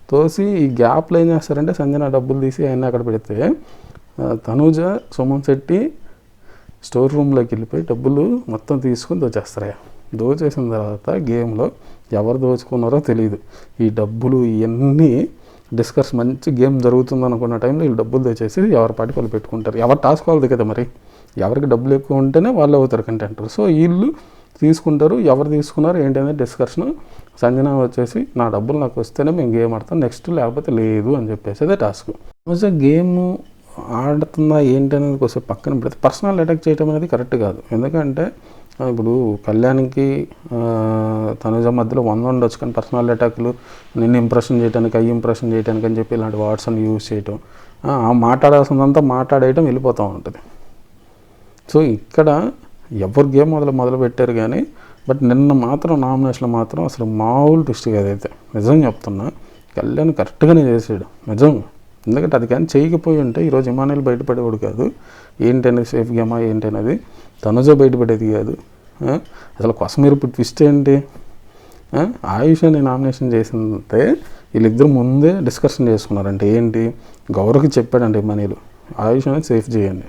తోసి ఈ గ్యాప్లో ఏం చేస్తారంటే సంజన డబ్బులు తీసి ఆయన అక్కడ పెడితే తనూజ సుమన్ శెట్టి స్టోర్ రూమ్లోకి వెళ్ళిపోయి డబ్బులు మొత్తం తీసుకుని దోచేస్తారయ్యా. దోచేసిన తర్వాత గేమ్లో ఎవరు దోచుకున్నారో తెలియదు. ఈ డబ్బులు ఇవన్నీ డిస్కస్ మంచి గేమ్ జరుగుతుంది అనుకున్న టైంలో వీళ్ళు డబ్బులు దోచేసి ఎవరి పాటికి వాళ్ళు పెట్టుకుంటారు. ఎవరు టాస్క్ వాళ్ళది కదా, మరి ఎవరికి డబ్బులు ఎక్కువ ఉంటేనే వాళ్ళు అవుతారు కంటెంటర్. సో వీళ్ళు తీసుకుంటారు. ఎవరు తీసుకున్నారు ఏంటి అనేది డిస్కషన్. సంజన వచ్చేసి నా డబ్బులు నాకు వస్తేనే మేము గేమ్ ఆడతాం, నెక్స్ట్ లేకపోతే లేదు అని చెప్పేసి అదే టాస్క్. గేమ్ ఆడుతుందా ఏంటి అనేది కొంచెం పక్కన పెడితే పర్సనల్ అటాక్ చేయడం అనేది కరెక్ట్ కాదు. ఎందుకంటే ఇప్పుడు కళ్యాణ్కి తనుజ మధ్యలో 100 ఉండొచ్చు, కానీ పర్సనల్ అటాక్లు నిన్ను ఇంప్రెషన్ చేయడానికి ఇంప్రెషన్ చేయడానికి అని చెప్పి ఇలాంటి వర్డ్స్ అని యూజ్ చేయటం, మాట్లాడాల్సిందంతా మాట్లాడేయటం వెళ్ళిపోతూ ఉంటుంది. సో ఇక్కడ ఎవరు గేమ్ మొదలు పెట్టారు కానీ, బట్ నిన్న మాత్రం నామినేషన్లో మాత్రం అసలు మామూలు ట్విస్ట్ కదైతే నిజం చెప్తున్నా. కళ్యాణ్ కరెక్ట్గానే చేసాడు నిజం. ఎందుకంటే అది కానీ చేయకపోయి ఉంటే ఈరోజు ఇమానుయేల్ బయటపడేవాడు కాదు. ఏంటనేది సేఫ్ గేమా ఏంటనేది తనుజ బయటపడేది కాదు. అసలు కొసమెరుపు ట్విస్ట్ ఏంటి, ఆయుష్ని నామినేషన్ చేసిందే వీళ్ళిద్దరు ముందే డిస్కషన్ చేసుకున్నారంటే ఏంటి, గౌరవ్కి చెప్పాడంటే ఇమానుయేల్ ఆయుష్ అనేది సేఫ్ చేయండి,